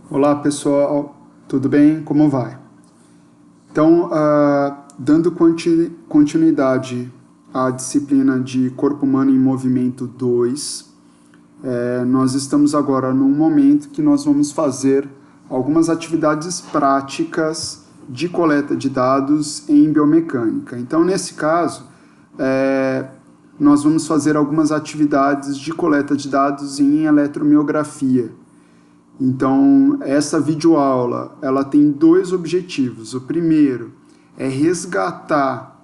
Olá pessoal, tudo bem? Como vai? Então, dando continuidade à disciplina de Corpo Humano em Movimento 2, nós estamos agora num momento que nós vamos fazer algumas atividades práticas de coleta de dados em biomecânica. Então, nesse caso, nós vamos fazer algumas atividades de coleta de dados em eletromiografia. Então, essa videoaula, ela tem dois objetivos. O primeiro é resgatar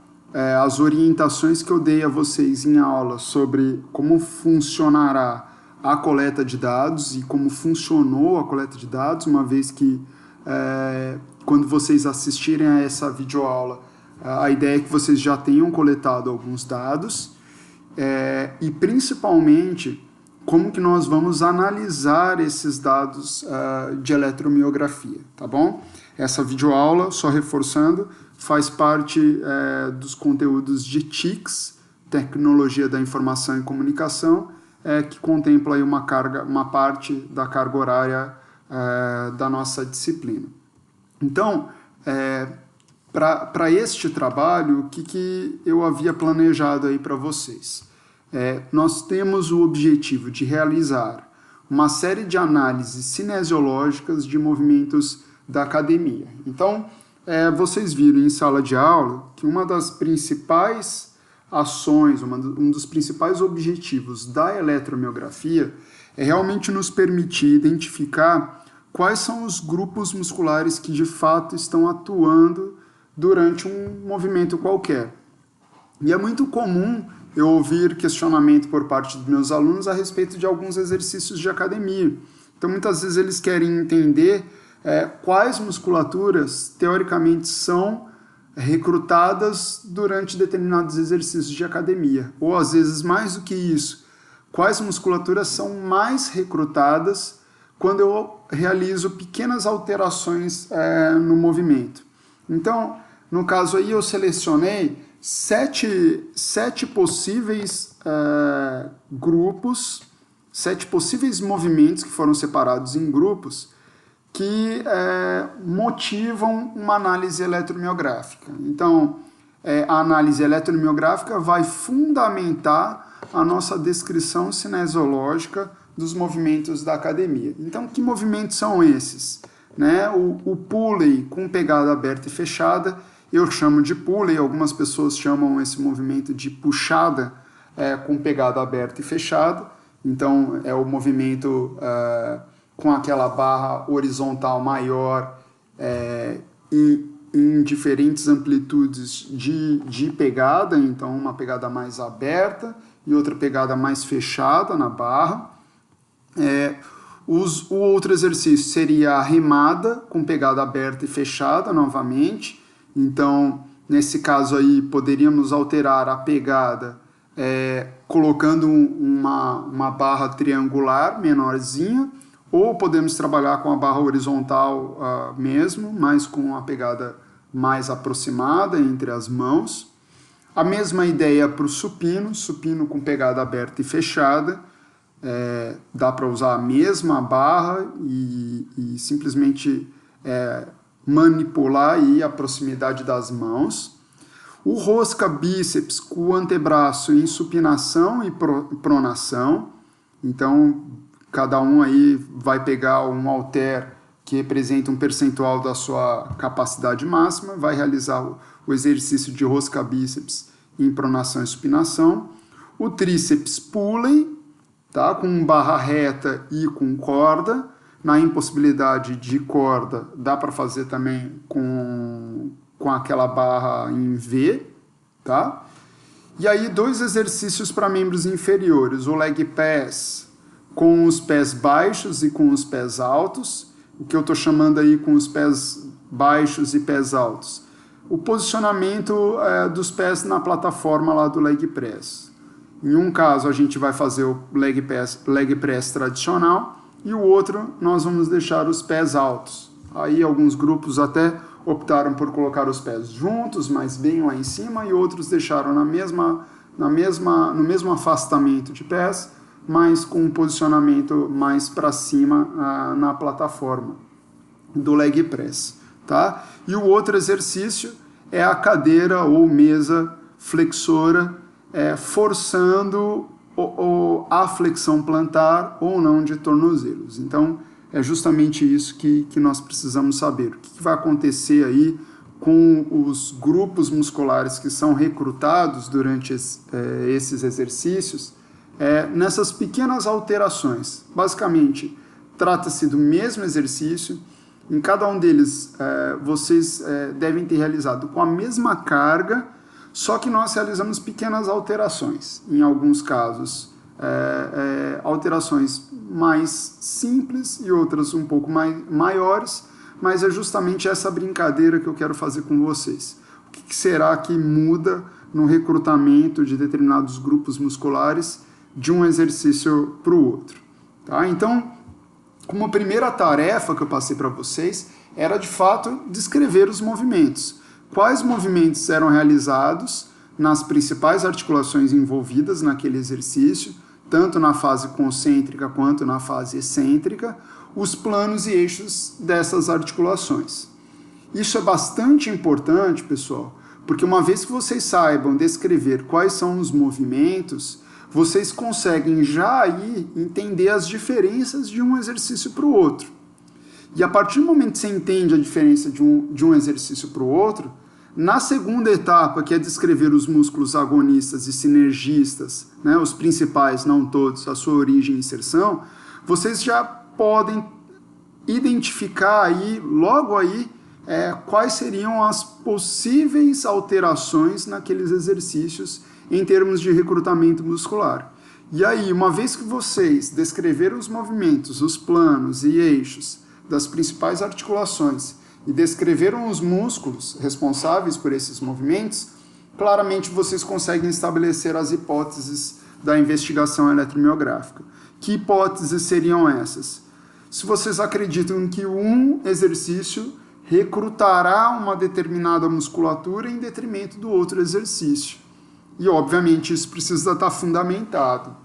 as orientações que eu dei a vocês em aula sobre como funcionará a coleta de dados e como funcionou a coleta de dados, uma vez que quando vocês assistirem a essa videoaula, a ideia é que vocês já tenham coletado alguns dados e principalmente como que nós vamos analisar esses dados de eletromiografia, tá bom? Essa videoaula, só reforçando, faz parte dos conteúdos de TICS, Tecnologia da Informação e Comunicação, que contempla aí uma parte da carga horária da nossa disciplina. Então, para este trabalho, o que eu havia planejado aí para vocês? Nós temos o objetivo de realizar uma série de análises cinesiológicas de movimentos da academia. Então, vocês viram em sala de aula que uma das principais ações, um dos principais objetivos da eletromiografia é realmente nos permitir identificar quais são os grupos musculares que de fato estão atuando durante um movimento qualquer. E é muito comum eu ouvir questionamento por parte dos meus alunos a respeito de alguns exercícios de academia. Então, muitas vezes eles querem entender quais musculaturas, teoricamente, são recrutadas durante determinados exercícios de academia. Ou, às vezes, mais do que isso, quais musculaturas são mais recrutadas quando eu realizo pequenas alterações no movimento. Então, no caso aí, eu selecionei sete possíveis grupos, 7 possíveis movimentos que foram separados em grupos que motivam uma análise eletromiográfica. Então, a análise eletromiográfica vai fundamentar a nossa descrição cinesiológica dos movimentos da academia. Então, que movimentos são esses? O pulley com pegada aberta e fechada, eu chamo de pulley, algumas pessoas chamam esse movimento de puxada com pegada aberta e fechada. Então, é o movimento com aquela barra horizontal maior em diferentes amplitudes de pegada. Então, uma pegada mais aberta e outra pegada mais fechada na barra. O outro exercício seria a remada com pegada aberta e fechada novamente. Então, nesse caso aí, poderíamos alterar a pegada colocando uma barra triangular menorzinha, ou podemos trabalhar com a barra horizontal mesmo, mas com a pegada mais aproximada entre as mãos. A mesma ideia para o supino com pegada aberta e fechada. Dá para usar a mesma barra e simplesmente manipular aí a proximidade das mãos. O rosca bíceps com o antebraço em supinação e pronação. Então, cada um aí vai pegar um halter que representa um percentual da sua capacidade máxima, vai realizar o exercício de rosca bíceps em pronação e supinação. O tríceps pulley, tá? Com barra reta e com corda. Na impossibilidade de corda, dá para fazer também com aquela barra em V, tá? E aí, 2 exercícios para membros inferiores, o leg press com os pés baixos e com os pés altos. O que eu estou chamando aí com os pés baixos e pés altos? O posicionamento dos pés na plataforma lá do leg press. Em um caso, a gente vai fazer o leg press tradicional, e o outro nós vamos deixar os pés altos. Aí alguns grupos até optaram por colocar os pés juntos, mas bem lá em cima, e outros deixaram no mesmo afastamento de pés, mas com um posicionamento mais para cima na plataforma. do leg press, tá? E o outro exercício é a cadeira ou mesa flexora, forçando a flexão plantar ou não de tornozelos. Então, é justamente isso que nós precisamos saber. O que vai acontecer aí com os grupos musculares que são recrutados durante esses exercícios, nessas pequenas alterações. Basicamente, trata-se do mesmo exercício. Em cada um deles, vocês devem ter realizado com a mesma carga, só que nós realizamos pequenas alterações. Em alguns casos, alterações mais simples e outras um pouco maiores, mas é justamente essa brincadeira que eu quero fazer com vocês. O que será que muda no recrutamento de determinados grupos musculares de um exercício para o outro? Tá? Então, como primeira tarefa que eu passei para vocês, era de fato descrever os movimentos. Quais movimentos eram realizados nas principais articulações envolvidas naquele exercício, tanto na fase concêntrica quanto na fase excêntrica, os planos e eixos dessas articulações. Isso é bastante importante, pessoal, porque uma vez que vocês saibam descrever quais são os movimentos, vocês conseguem já aí entender as diferenças de um exercício para o outro. E a partir do momento que você entende a diferença de um exercício para o outro, na segunda etapa, que é descrever os músculos agonistas e sinergistas, né, os principais, não todos, a sua origem e inserção, vocês já podem identificar aí, logo aí, quais seriam as possíveis alterações naqueles exercícios em termos de recrutamento muscular. E aí, uma vez que vocês descreveram os movimentos, os planos e eixos das principais articulações e descreveram os músculos responsáveis por esses movimentos, claramente vocês conseguem estabelecer as hipóteses da investigação eletromiográfica. Que hipóteses seriam essas? Se vocês acreditam que um exercício recrutará uma determinada musculatura em detrimento do outro exercício. E, obviamente, isso precisa estar fundamentado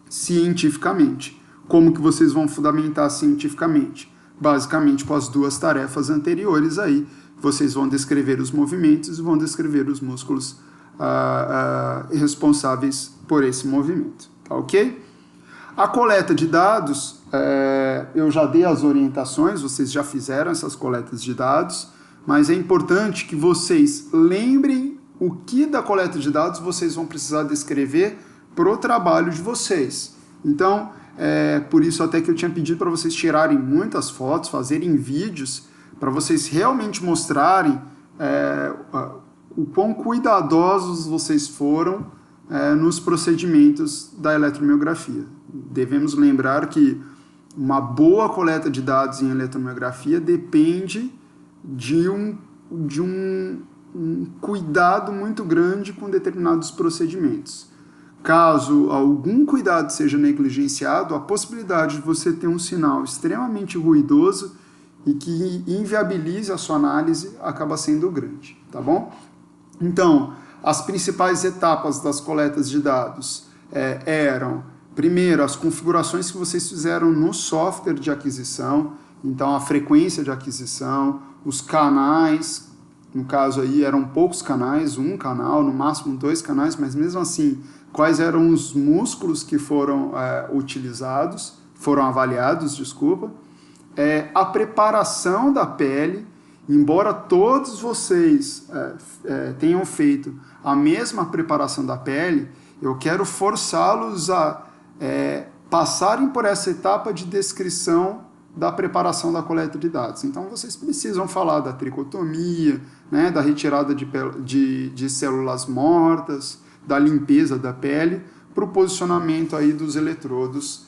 cientificamente. Como que vocês vão fundamentar cientificamente? Basicamente, com as duas tarefas anteriores aí, vocês vão descrever os movimentos e vão descrever os músculos responsáveis por esse movimento. Tá ok? A coleta de dados, eu já dei as orientações, vocês já fizeram essas coletas de dados, mas é importante que vocês lembrem o que da coleta de dados vocês vão precisar descrever para o trabalho de vocês. Então, por isso até que eu tinha pedido para vocês tirarem muitas fotos, fazerem vídeos, para vocês realmente mostrarem o quão cuidadosos vocês foram nos procedimentos da eletromiografia. Devemos lembrar que uma boa coleta de dados em eletromiografia depende de um cuidado muito grande com determinados procedimentos. Caso algum cuidado seja negligenciado, a possibilidade de você ter um sinal extremamente ruidoso e que inviabilize a sua análise acaba sendo grande, tá bom? Então, as principais etapas das coletas de dados eram, primeiro, as configurações que vocês fizeram no software de aquisição, então a frequência de aquisição, os canais, no caso aí eram poucos canais, um canal, no máximo 2 canais, mas mesmo assim, quais eram os músculos que foram avaliados, a preparação da pele, embora todos vocês tenham feito a mesma preparação da pele, eu quero forçá-los a passarem por essa etapa de descrição da preparação da coleta de dados. Então, vocês precisam falar da tricotomia, né, da retirada de células mortas, da limpeza da pele, para o posicionamento aí dos eletrodos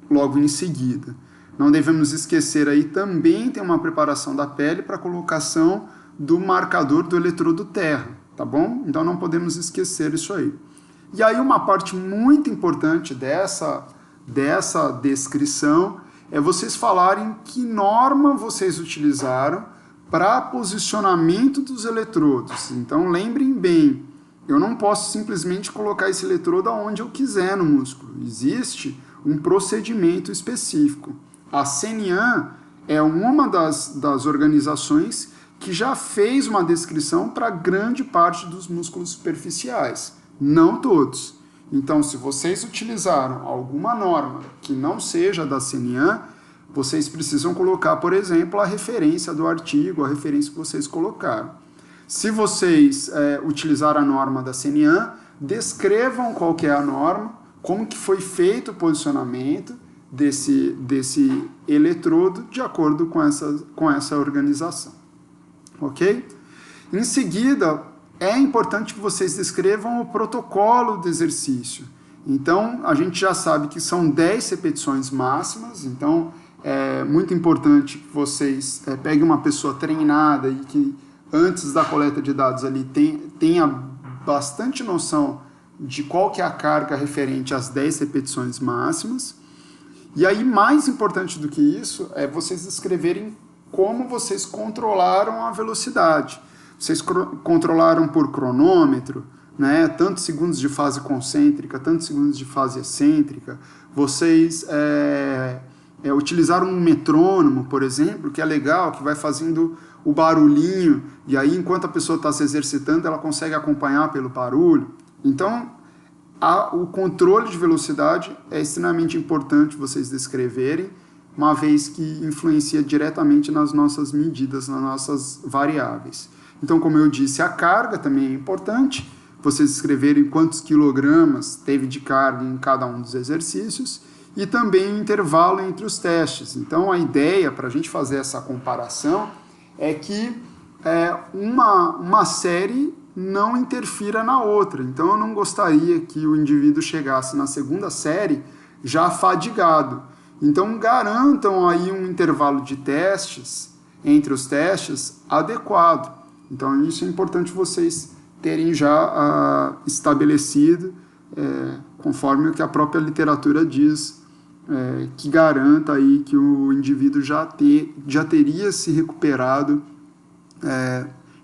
logo em seguida. Não devemos esquecer aí também tem uma preparação da pele para a colocação do marcador do eletrodo terra, tá bom? Então não podemos esquecer isso aí. E aí uma parte muito importante dessa descrição é vocês falarem que norma vocês utilizaram para posicionamento dos eletrodos. Então lembrem bem, eu não posso simplesmente colocar esse eletrodo aonde eu quiser no músculo. Existe um procedimento específico. A CENIAM, é uma das organizações que já fez uma descrição para grande parte dos músculos superficiais, não todos. Então, se vocês utilizaram alguma norma que não seja da CNAN, vocês precisam colocar, por exemplo, a referência do artigo, a referência que vocês colocaram. Se vocês utilizaram a norma da CNAN, descrevam qual que é a norma, como que foi feito o posicionamento desse eletrodo de acordo com essa organização. Ok? Em seguida, é importante que vocês descrevam o protocolo do exercício. Então, a gente já sabe que são 10 repetições máximas, então é muito importante que vocês peguem uma pessoa treinada e que antes da coleta de dados ali tenha bastante noção de qual que é a carga referente às 10 repetições máximas. E aí, mais importante do que isso, é vocês descreverem como vocês controlaram a velocidade. Vocês controlaram por cronômetro, né, tantos segundos de fase concêntrica, tantos segundos de fase excêntrica. Vocês utilizaram um metrônomo, por exemplo, que é legal, que vai fazendo o barulhinho, e aí, enquanto a pessoa está se exercitando, ela consegue acompanhar pelo barulho. Então, o controle de velocidade é extremamente importante vocês descreverem, uma vez que influencia diretamente nas nossas medidas, nas nossas variáveis. Então, como eu disse, a carga também é importante, vocês escreverem quantos quilogramas teve de carga em cada um dos exercícios, e também o intervalo entre os testes. Então, a ideia para a gente fazer essa comparação é que uma série não interfira na outra. Então, eu não gostaria que o indivíduo chegasse na segunda série já fadigado. Então, garantam aí um intervalo de testes, entre os testes, adequado. Então, isso é importante vocês terem já estabelecido, conforme o que a própria literatura diz, que garanta aí que o indivíduo já teria se recuperado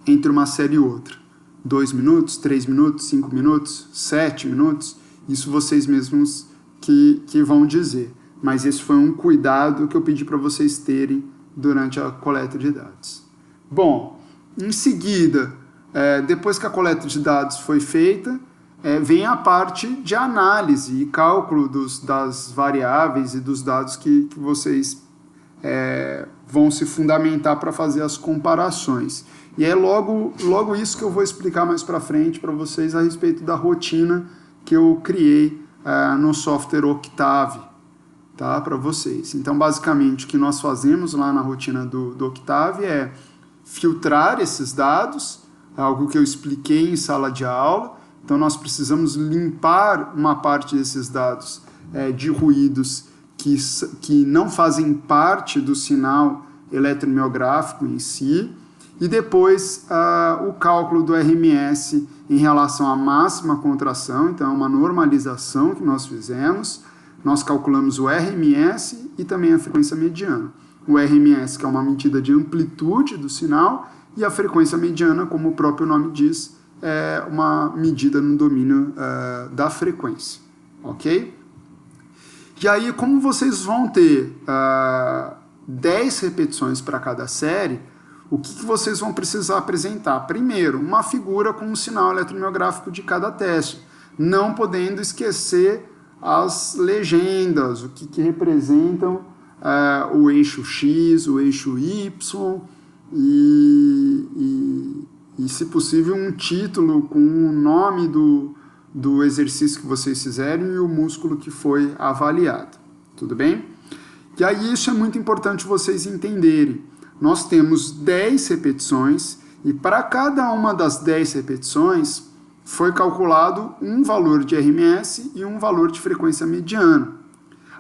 entre uma série e outra. 2 minutos, 3 minutos, 5 minutos, 7 minutos, isso vocês mesmos que vão dizer. Mas esse foi um cuidado que eu pedi para vocês terem durante a coleta de dados. Bom, em seguida, depois que a coleta de dados foi feita, vem a parte de análise e cálculo das variáveis e dos dados que vocês vão se fundamentar para fazer as comparações. E é logo isso que eu vou explicar mais para frente para vocês a respeito da rotina que eu criei no software Octave, tá, para vocês. Então, basicamente, o que nós fazemos lá na rotina do Octave é filtrar esses dados, algo que eu expliquei em sala de aula. Então, nós precisamos limpar uma parte desses dados de ruídos que não fazem parte do sinal eletromiográfico em si. E depois, o cálculo do RMS em relação à máxima contração. Então, é uma normalização que nós fizemos. Nós calculamos o RMS e também a frequência mediana. O RMS, que é uma medida de amplitude do sinal, e a frequência mediana, como o próprio nome diz, é uma medida no domínio da frequência. Ok? E aí, como vocês vão ter 10 repetições para cada série, o que vocês vão precisar apresentar? Primeiro, uma figura com o sinal eletromiográfico de cada teste, não podendo esquecer as legendas, o que representam o eixo X, o eixo Y e, se possível, um título com o nome do exercício que vocês fizerem e o músculo que foi avaliado. Tudo bem? E aí isso é muito importante vocês entenderem. Nós temos 10 repetições e para cada uma das 10 repetições foi calculado um valor de RMS e um valor de frequência mediana.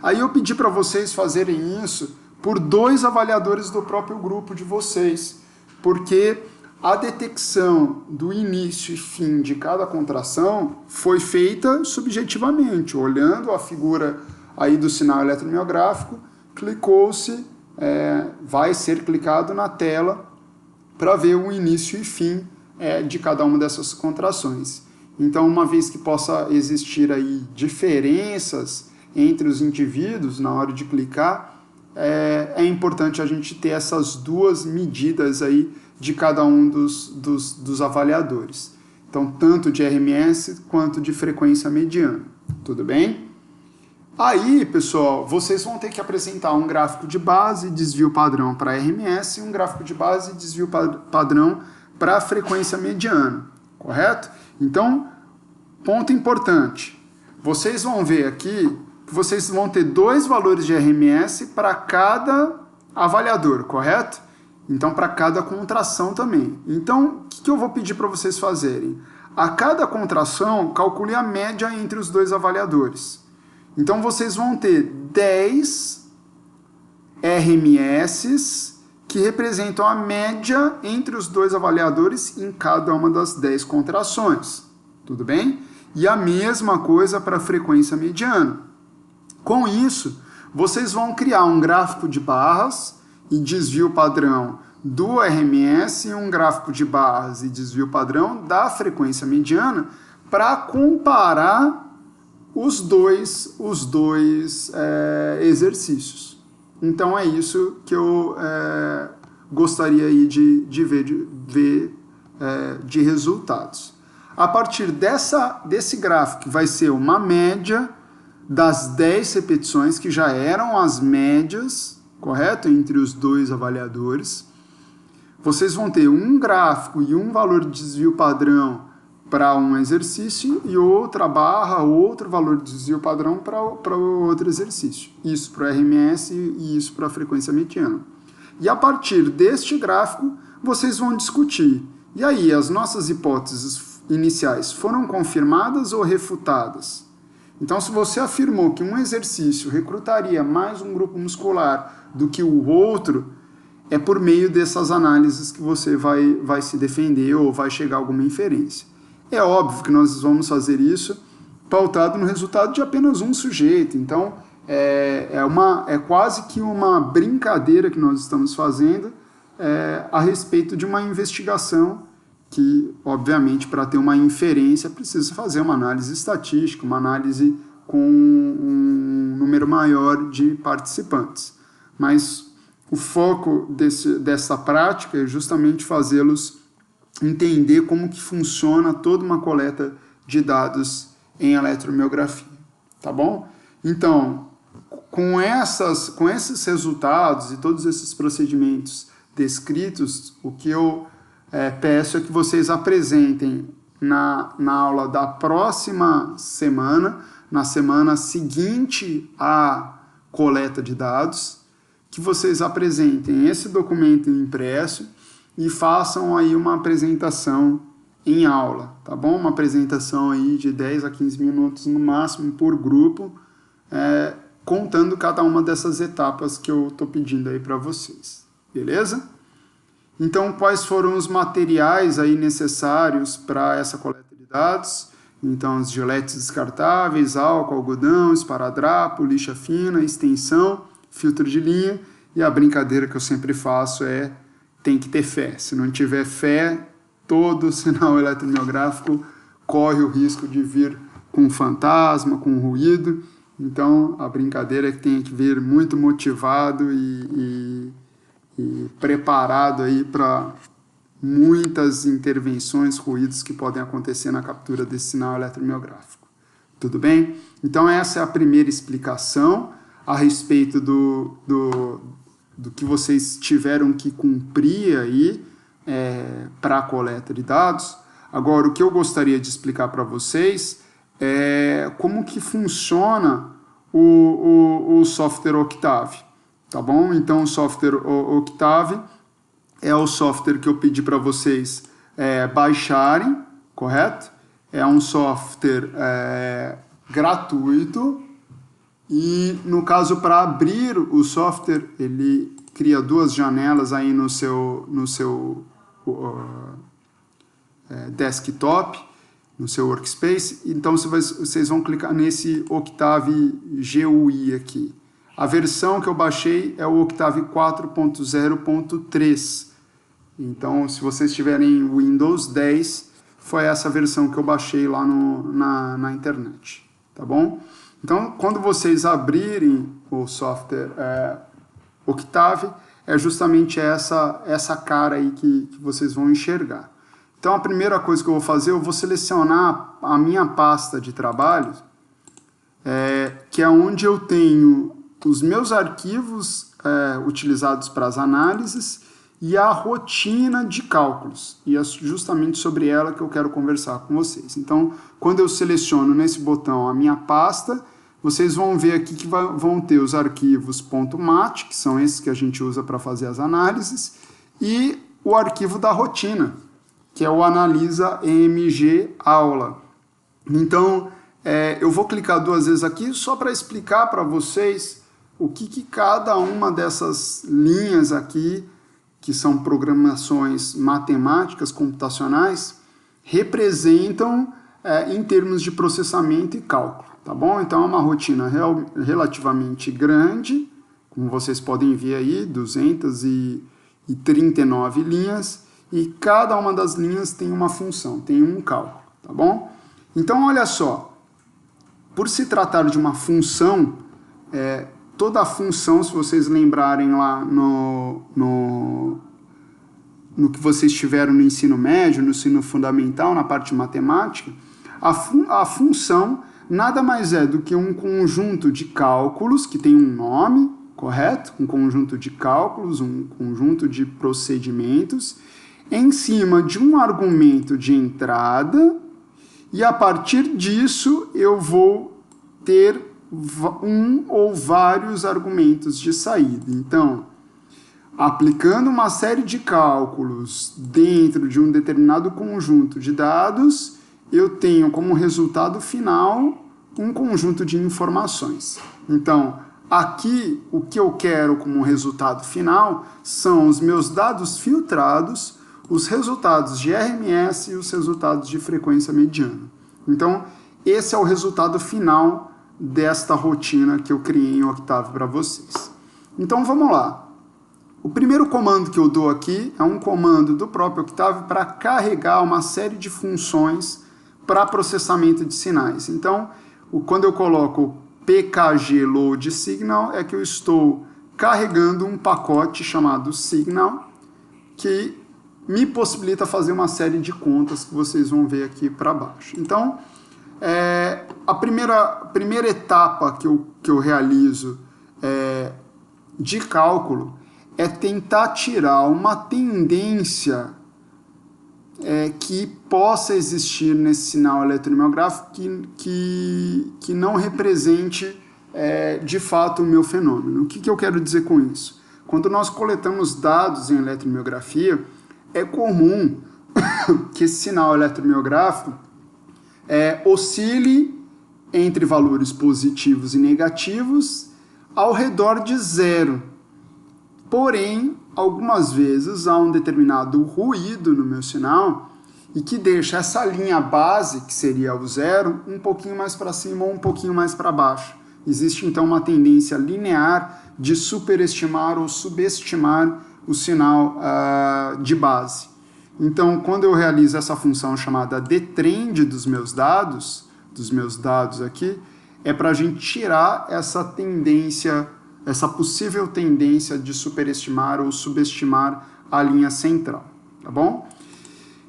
Aí eu pedi para vocês fazerem isso por 2 avaliadores do próprio grupo de vocês, porque a detecção do início e fim de cada contração foi feita subjetivamente, olhando a figura aí do sinal eletromiográfico, clicou-se, vai ser clicado na tela para ver o início e fim de cada uma dessas contrações. Então, uma vez que possa existir aí diferenças entre os indivíduos na hora de clicar, é importante a gente ter essas duas medidas aí de cada um dos avaliadores. Então, tanto de RMS quanto de frequência mediana. Tudo bem? Aí, pessoal, vocês vão ter que apresentar um gráfico de base e desvio padrão para RMS e um gráfico de base e desvio padrão para frequência mediana, correto? Então, ponto importante. Vocês vão ver aqui que vocês vão ter 2 valores de RMS para cada avaliador, correto? Então, para cada contração também. Então, o que eu vou pedir para vocês fazerem? A cada contração, calcule a média entre os 2 avaliadores. Então, vocês vão ter 10 RMS que representam a média entre os 2 avaliadores em cada uma das 10 contrações. Tudo bem? E a mesma coisa para a frequência mediana. Com isso, vocês vão criar um gráfico de barras e desvio padrão do RMS e um gráfico de barras e desvio padrão da frequência mediana para comparar os dois exercícios. Então é isso que eu gostaria aí de ver de resultados. A partir desse gráfico, que vai ser uma média das 10 repetições, que já eram as médias, correto? Entre os 2 avaliadores. Vocês vão ter um gráfico e um valor de desvio padrão para um exercício e outra barra, outro valor de desvio padrão para o outro exercício. Isso para o RMS e isso para a frequência mediana. E a partir deste gráfico, vocês vão discutir. E aí, as nossas hipóteses iniciais foram confirmadas ou refutadas? Então, se você afirmou que um exercício recrutaria mais um grupo muscular do que o outro, é por meio dessas análises que você vai se defender ou vai chegar a alguma inferência. É óbvio que nós vamos fazer isso pautado no resultado de apenas um sujeito. Então, é quase que uma brincadeira que nós estamos fazendo a respeito de uma investigação que, obviamente, para ter uma inferência, precisa fazer uma análise estatística, uma análise com um número maior de participantes. Mas o foco dessa prática é justamente fazê-los entender como que funciona toda uma coleta de dados em eletromiografia, tá bom? Então, com esses resultados e todos esses procedimentos descritos, o que eu peço é que vocês apresentem na aula da próxima semana, na semana seguinte à coleta de dados, que vocês apresentem esse documento impresso e façam aí uma apresentação em aula, tá bom? Uma apresentação aí de 10 a 15 minutos no máximo por grupo, contando cada uma dessas etapas que eu estou pedindo aí para vocês, beleza? Então, quais foram os materiais aí necessários para essa coleta de dados? Então, os giletes descartáveis, álcool, algodão, esparadrapo, lixa fina, extensão, filtro de linha, e a brincadeira que eu sempre faço tem que ter fé. Se não tiver fé, todo sinal eletromiográfico corre o risco de vir com fantasma, com ruído. Então, a brincadeira é que tem que vir muito motivado e preparado aí para muitas intervenções, ruídos que podem acontecer na captura desse sinal eletromiográfico. Tudo bem? Então, essa é a primeira explicação a respeito do que vocês tiveram que cumprir aí para a coleta de dados. Agora, o que eu gostaria de explicar para vocês é como que funciona o software Octave, tá bom? Então, o software Octave é o software que eu pedi para vocês baixarem, correto? É um software gratuito. E, no caso, para abrir o software, ele cria duas janelas aí no seu desktop, no seu workspace. Então, vocês vão clicar nesse Octave GUI aqui. A versão que eu baixei é o Octave 4.0.3. Então, se vocês tiverem Windows 10, foi essa versão que eu baixei lá na internet, tá bom? Então, quando vocês abrirem o software Octave, é justamente essa cara aí que vocês vão enxergar. Então, a primeira coisa que eu vou fazer, eu vou selecionar a minha pasta de trabalho, que é onde eu tenho os meus arquivos utilizados para as análises e a rotina de cálculos. E é justamente sobre ela que eu quero conversar com vocês. Então, quando eu seleciono nesse botão a minha pasta, vocês vão ver aqui que vão ter os arquivos .mat, que são esses que a gente usa para fazer as análises, e o arquivo da rotina, que é o Analisa EMG Aula. Então, eu vou clicar 2 vezes aqui só para explicar para vocês o que cada uma dessas linhas aqui, que são programações matemáticas, computacionais, representam em termos de processamento e cálculo, tá bom? Então, é uma rotina relativamente grande, como vocês podem ver aí, 239 linhas, e cada uma das linhas tem uma função, tem um cálculo, tá bom? Então, olha só, por se tratar de uma função, toda a função, se vocês lembrarem lá no que vocês tiveram no ensino médio, no ensino fundamental, na parte de matemática, a função nada mais é do que um conjunto de cálculos, que tem um nome, correto? Um conjunto de cálculos, um conjunto de procedimentos, em cima de um argumento de entrada, e a partir disso eu vou ter um ou vários argumentos de saída. Então, aplicando uma série de cálculos dentro de um determinado conjunto de dados, eu tenho como resultado final um conjunto de informações. Então, aqui o que eu quero como resultado final são os meus dados filtrados, os resultados de RMS e os resultados de frequência mediana. Então, esse é o resultado final desta rotina que eu criei em Octave para vocês. Então, vamos lá. O primeiro comando que eu dou aqui é um comando do próprio Octave para carregar uma série de funções para processamento de sinais. Então, quando eu coloco pkg load signal, é que eu estou carregando um pacote chamado signal, que me possibilita fazer uma série de contas que vocês vão ver aqui para baixo. Então, a primeira etapa que eu realizo de cálculo é tentar tirar uma tendência que possa existir nesse sinal eletromiográfico que não represente de fato o meu fenômeno. O que eu quero dizer com isso? Quando nós coletamos dados em eletromiografia, é comum que esse sinal eletromiográfico oscile entre valores positivos e negativos ao redor de 0. Porém, algumas vezes há um determinado ruído no meu sinal e que deixa essa linha base, que seria o 0, um pouquinho mais para cima ou um pouquinho mais para baixo. Existe então uma tendência linear de superestimar ou subestimar o sinal de base. Então, quando eu realizo essa função chamada detrend dos meus dados aqui, é para a gente tirar essa tendência, essa possível tendência de superestimar ou subestimar a linha central, tá bom?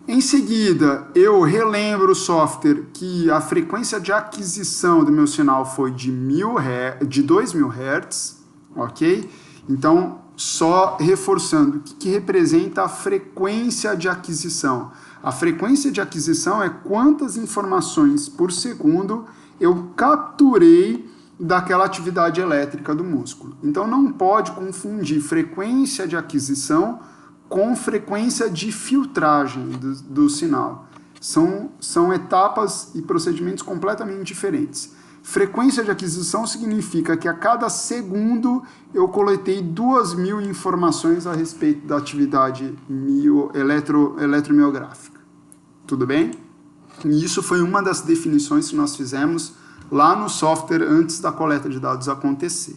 Em seguida, eu relembro o software que a frequência de aquisição do meu sinal foi de 2000 Hz, ok? Então, só reforçando, o que representa a frequência de aquisição? A frequência de aquisição é quantas informações por segundo eu capturei daquela atividade elétrica do músculo. Então, não pode confundir frequência de aquisição com frequência de filtragem do sinal. São etapas e procedimentos completamente diferentes. Frequência de aquisição significa que a cada segundo eu coletei 2.000 informações a respeito da atividade eletromiográfica. Tudo bem? E isso foi uma das definições que nós fizemos lá no software antes da coleta de dados acontecer.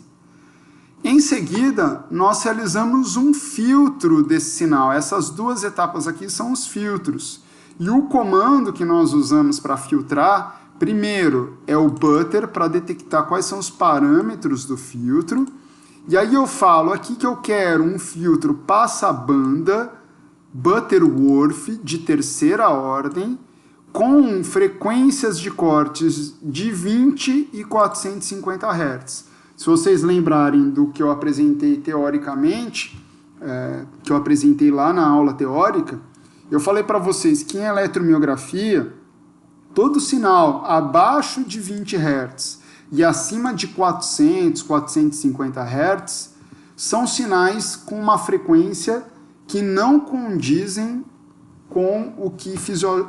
Em seguida, nós realizamos um filtro desse sinal. Essas duas etapas aqui são os filtros. E o comando que nós usamos para filtrar, primeiro, é o butter, para detectar quais são os parâmetros do filtro. E aí eu falo aqui que eu quero um filtro passa-banda Butterworth de terceira ordem com frequências de cortes de 20 e 450 Hz. Se vocês lembrarem do que eu apresentei teoricamente, que eu apresentei lá na aula teórica, eu falei para vocês que em eletromiografia, todo sinal abaixo de 20 Hz e acima de 400, 450 Hz são sinais com uma frequência que não condizem com o que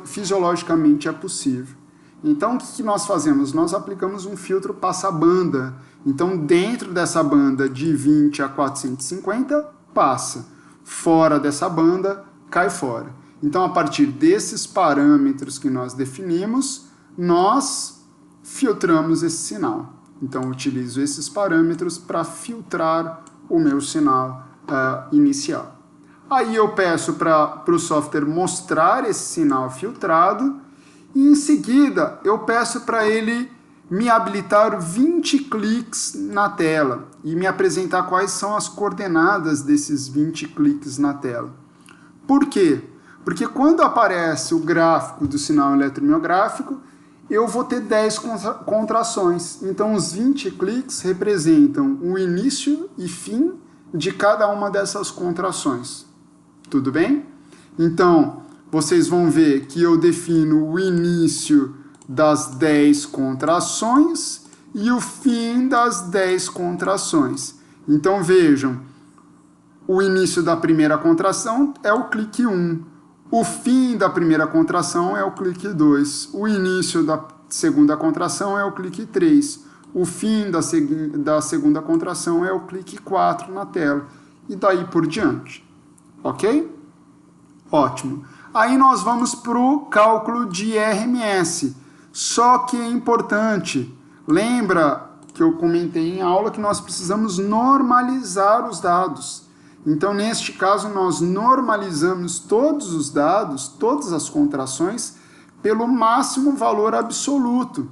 fisiologicamente é possível. Então, o que nós fazemos? Nós aplicamos um filtro passa-banda. Então, dentro dessa banda de 20 a 450, passa. Fora dessa banda, cai fora. Então, a partir desses parâmetros que nós definimos, nós filtramos esse sinal. Então, eu utilizo esses parâmetros para filtrar o meu sinal inicial. Aí eu peço para o software mostrar esse sinal filtrado e, em seguida, eu peço para ele me habilitar 20 cliques na tela e me apresentar quais são as coordenadas desses 20 cliques na tela. Por quê? Porque quando aparece o gráfico do sinal eletromiográfico, eu vou ter 10 contrações. Então, os 20 cliques representam o início e fim de cada uma dessas contrações. Tudo bem? Então, vocês vão ver que eu defino o início das 10 contrações e o fim das 10 contrações. Então, vejam, o início da primeira contração é o clique 1. O fim da primeira contração é o clique 2. O início da segunda contração é o clique 3. O fim da segunda contração é o clique 4 na tela. E daí por diante. Ok? Ótimo. Aí nós vamos para o cálculo de RMS. Só que é importante. Lembra que eu comentei em aula que nós precisamos normalizar os dados. Então, neste caso, nós normalizamos todos os dados, todas as contrações, pelo máximo valor absoluto.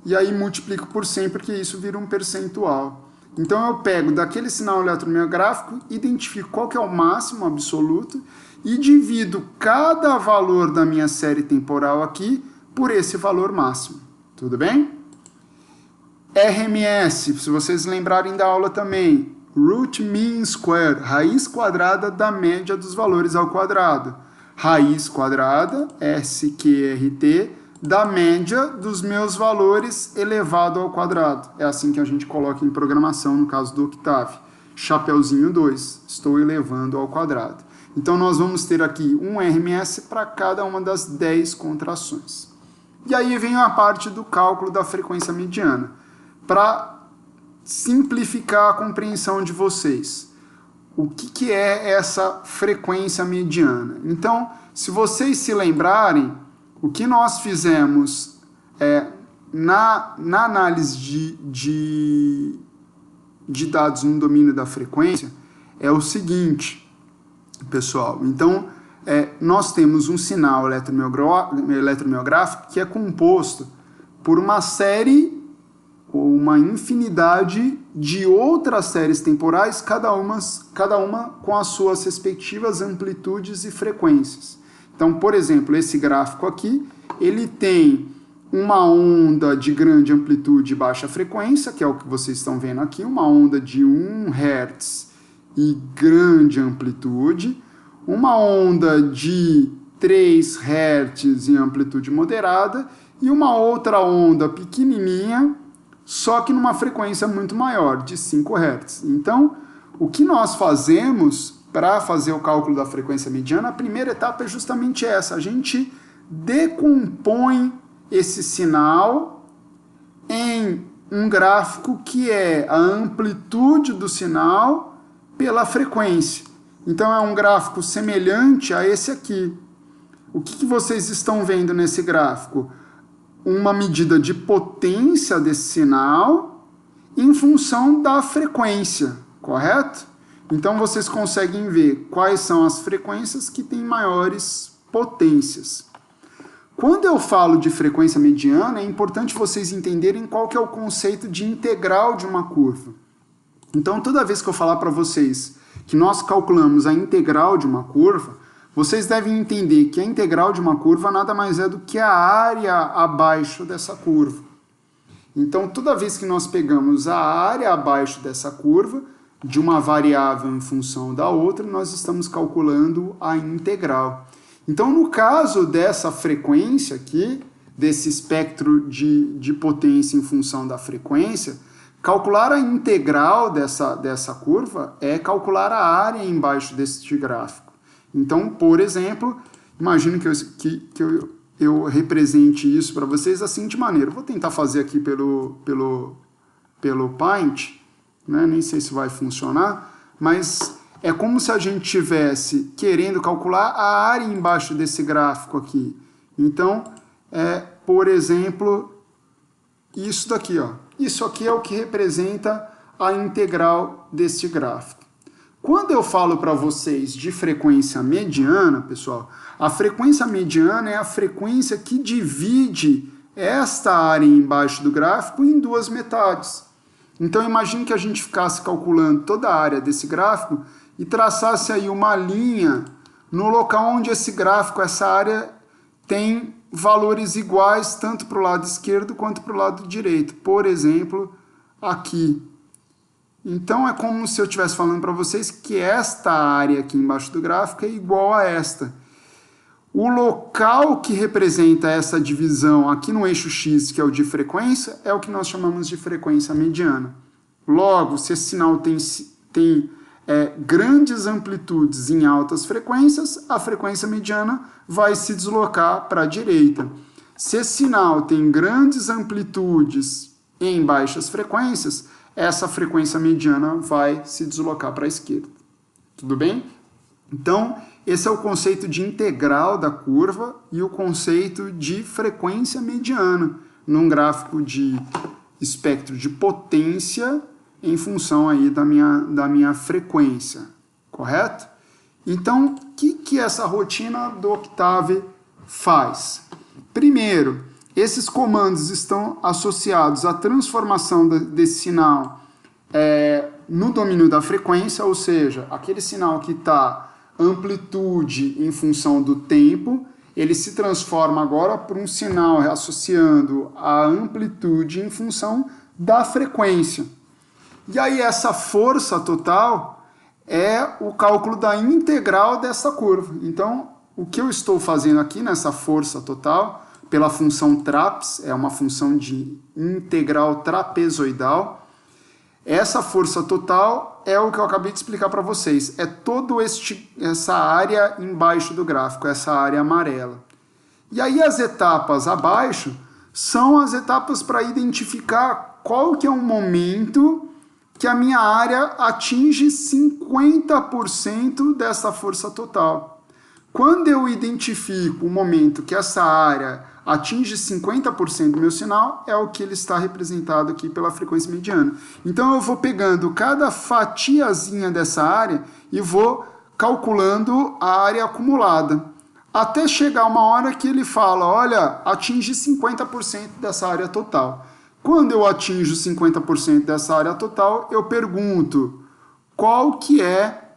E aí multiplico por 100, porque isso vira um percentual. Então, eu pego daquele sinal eletromiográfico, identifico qual que é o máximo absoluto e divido cada valor da minha série temporal aqui por esse valor máximo. Tudo bem? RMS, se vocês lembrarem da aula também, root mean square, raiz quadrada da média dos valores ao quadrado. Raiz quadrada, SQRT, da média dos meus valores elevado ao quadrado. É assim que a gente coloca em programação, no caso do Octave. Chapeuzinho 2, estou elevando ao quadrado. Então, nós vamos ter aqui um RMS para cada uma das 10 contrações. E aí vem a parte do cálculo da frequência mediana. Para simplificar a compreensão de vocês. O que é essa frequência mediana? Então, se vocês se lembrarem, o que nós fizemos na análise de dados no domínio da frequência é o seguinte, pessoal. Então, nós temos um sinal eletromiográfico que é composto por uma série ou uma infinidade de outras séries temporais, cada uma com as suas respectivas amplitudes e frequências. Então, por exemplo, esse gráfico aqui, ele tem uma onda de grande amplitude e baixa frequência, que é o que vocês estão vendo aqui, uma onda de 1 Hz e grande amplitude, uma onda de 3 Hz em amplitude moderada e uma outra onda pequenininha, só que numa frequência muito maior, de 5 Hz. Então, o que nós fazemos para fazer o cálculo da frequência mediana, a primeira etapa é justamente essa. A gente decompõe esse sinal em um gráfico que é a amplitude do sinal pela frequência. Então, é um gráfico semelhante a esse aqui. O que vocês estão vendo nesse gráfico? Uma medida de potência desse sinal em função da frequência, correto? Então, vocês conseguem ver quais são as frequências que têm maiores potências. Quando eu falo de frequência mediana, é importante vocês entenderem qual que é o conceito de integral de uma curva. Então, toda vez que eu falar para vocês que nós calculamos a integral de uma curva, vocês devem entender que a integral de uma curva nada mais é do que a área abaixo dessa curva. Então, toda vez que nós pegamos a área abaixo dessa curva, de uma variável em função da outra, nós estamos calculando a integral. Então, no caso dessa frequência aqui, desse espectro de potência em função da frequência, calcular a integral dessa curva é calcular a área embaixo deste gráfico. Então, por exemplo, imagino que eu represente isso para vocês da seguinte maneira. Vou tentar fazer aqui pelo Paint, né? Nem sei se vai funcionar, mas é como se a gente estivesse querendo calcular a área embaixo desse gráfico aqui. Então, por exemplo, isso daqui, ó. Isso aqui é o que representa a integral deste gráfico. Quando eu falo para vocês de frequência mediana, pessoal, a frequência mediana é a frequência que divide esta área embaixo do gráfico em duas metades. Então, imagine que a gente ficasse calculando toda a área desse gráfico e traçasse aí uma linha no local onde esse gráfico, essa área, tem valores iguais tanto para o lado esquerdo quanto para o lado direito. Por exemplo, aqui. Então, é como se eu estivesse falando para vocês que esta área aqui embaixo do gráfico é igual a esta. O local que representa essa divisão aqui no eixo X, que é o de frequência, é o que nós chamamos de frequência mediana. Logo, se esse sinal tem grandes amplitudes em altas frequências, a frequência mediana vai se deslocar para a direita. Se esse sinal tem grandes amplitudes em baixas frequências, essa frequência mediana vai se deslocar para a esquerda. Tudo bem? Então, esse é o conceito de integral da curva e o conceito de frequência mediana num gráfico de espectro de potência em função aí da minha frequência, correto? Então, o que essa rotina do Octave faz? Primeiro, esses comandos estão associados à transformação desse sinal no domínio da frequência, ou seja, aquele sinal que está amplitude em função do tempo, ele se transforma agora para um sinal associando a amplitude em função da frequência. E aí essa força total é o cálculo da integral dessa curva. Então, o que eu estou fazendo aqui nessa força total, pela função TRAPS, é uma função de integral trapezoidal, essa força total é o que eu acabei de explicar para vocês. É toda essa área embaixo do gráfico, essa área amarela. E aí as etapas abaixo são as etapas para identificar qual que é o momento que a minha área atinge 50% dessa força total. Quando eu identifico o momento que essa área atinge 50% do meu sinal, é o que ele está representado aqui pela frequência mediana. Então eu vou pegando cada fatiazinha dessa área e vou calculando a área acumulada. Até chegar uma hora que ele fala, olha, atinge 50% dessa área total. Quando eu atinjo 50% dessa área total, eu pergunto qual que é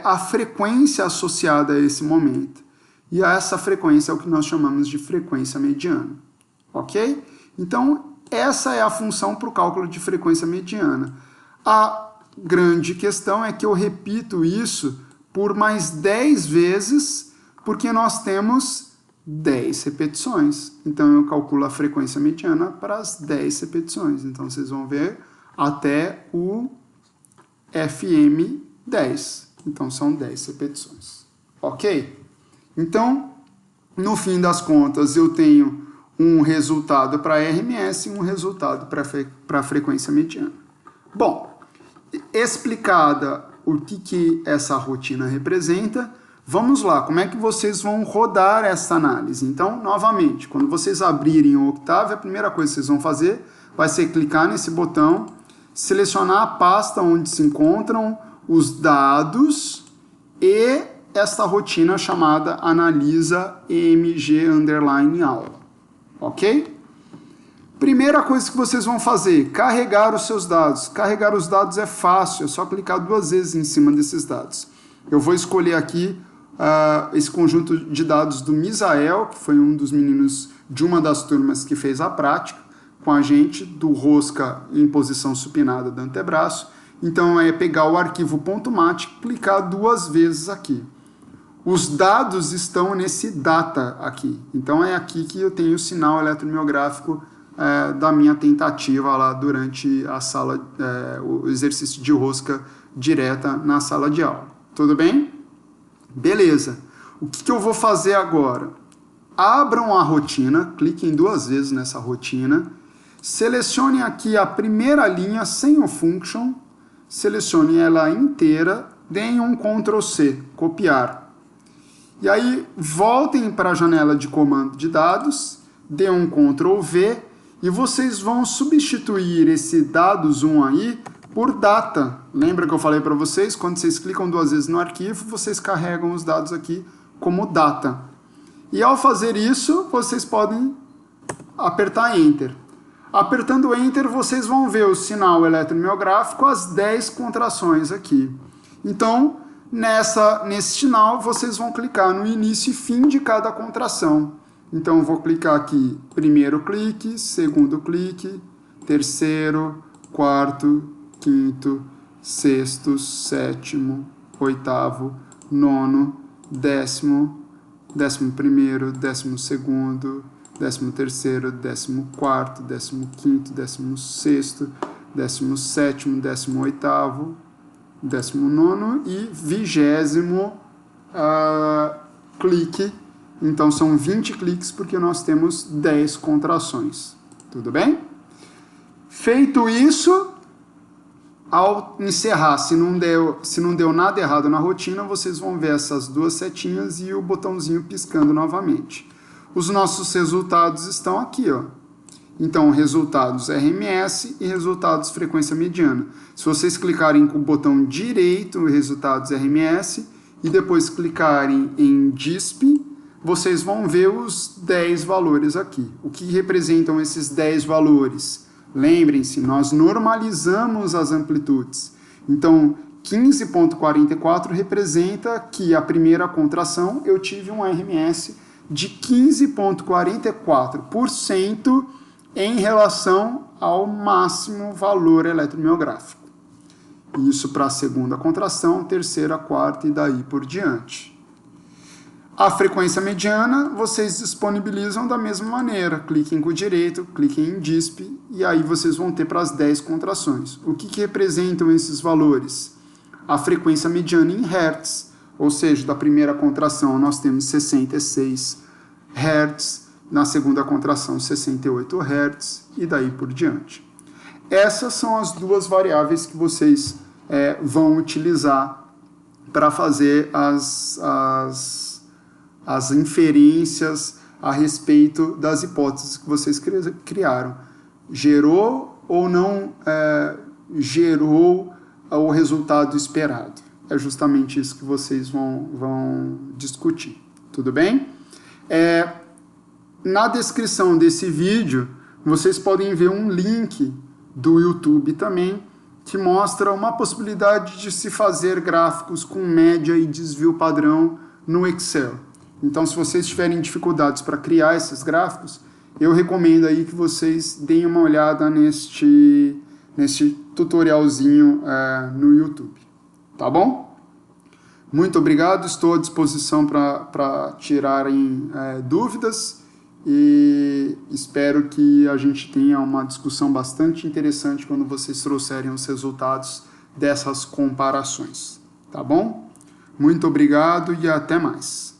a frequência associada a esse momento. E essa frequência é o que nós chamamos de frequência mediana. Ok? Então, essa é a função para o cálculo de frequência mediana. A grande questão é que eu repito isso por mais 10 vezes, porque nós temos 10 repetições. Então, eu calculo a frequência mediana para as 10 repetições. Então, vocês vão ver até o FM10. Então, são 10 repetições. Ok? Então, no fim das contas, eu tenho um resultado para RMS e um resultado para a frequência mediana. Bom, explicada o que essa rotina representa, vamos lá, como é que vocês vão rodar essa análise? Então, novamente, quando vocês abrirem o Octave, a primeira coisa que vocês vão fazer vai ser clicar nesse botão, selecionar a pasta onde se encontram os dados e esta rotina chamada analisa EMG_aula, ok? Primeira coisa que vocês vão fazer, carregar os seus dados. Carregar os dados é fácil, é só clicar 2 vezes em cima desses dados. Eu vou escolher aqui esse conjunto de dados do Misael, que foi um dos meninos de uma das turmas que fez a prática com a gente, do rosca em posição supinada do antebraço. Então é pegar o arquivo .mat e clicar 2 vezes aqui. Os dados estão nesse data aqui. Então é aqui que eu tenho o sinal eletromiográfico da minha tentativa lá durante a sala, o exercício de rosca direta na sala de aula. Tudo bem? Beleza. O que eu vou fazer agora? Abram a rotina, cliquem 2 vezes nessa rotina, selecionem aqui a primeira linha sem o function, selecionem ela inteira, deem um Ctrl C, copiar. E aí voltem para a janela de comando de dados, deem um Ctrl V e vocês vão substituir esse dados 1 aí por data. Lembra que eu falei para vocês? Quando vocês clicam 2 vezes no arquivo, vocês carregam os dados aqui como data. E ao fazer isso, vocês podem apertar Enter. Apertando Enter, vocês vão ver o sinal eletromiográfico, as 10 contrações aqui. Então, nesse sinal, vocês vão clicar no início e fim de cada contração. Então, eu vou clicar aqui, primeiro clique, segundo clique, terceiro, quarto, quinto, sexto, sétimo, oitavo, nono, décimo, 11º, 12º, 13º, 14º, 15º, 16º, 17º, 18º, 19º e 20º clique. Então são 20 cliques porque nós temos 10 contrações. Tudo bem? Feito isso, ao encerrar, se não deu nada errado na rotina, vocês vão ver essas 2 setinhas e o botãozinho piscando novamente. Os nossos resultados estão aqui, ó. Então, resultados RMS e resultados frequência mediana. Se vocês clicarem com o botão direito, resultados RMS, e depois clicarem em DISP, vocês vão ver os 10 valores aqui. O que representam esses 10 valores? Lembrem-se, nós normalizamos as amplitudes. Então, 15,44 representa que a primeira contração eu tive um RMS de 15,44% em relação ao máximo valor eletromiográfico. Isso para a segunda contração, terceira, quarta e daí por diante. A frequência mediana, vocês disponibilizam da mesma maneira. Cliquem com o direito, cliquem em DISP e aí vocês vão ter para as 10 contrações. O que representam esses valores? A frequência mediana em Hz, ou seja, da primeira contração nós temos 66 Hz, na segunda contração 68 Hz e daí por diante. Essas são as 2 variáveis que vocês vão utilizar para fazer as inferências a respeito das hipóteses que vocês criaram. Gerou ou não gerou o resultado esperado? É justamente isso que vocês vão discutir. Tudo bem? Na descrição desse vídeo, vocês podem ver um link do YouTube também, que mostra uma possibilidade de se fazer gráficos com média e desvio padrão no Excel. Então, se vocês tiverem dificuldades para criar esses gráficos, eu recomendo aí que vocês deem uma olhada neste tutorialzinho no YouTube. Tá bom? Muito obrigado, estou à disposição para tirarem dúvidas e espero que a gente tenha uma discussão bastante interessante quando vocês trouxerem os resultados dessas comparações. Tá bom? Muito obrigado e até mais.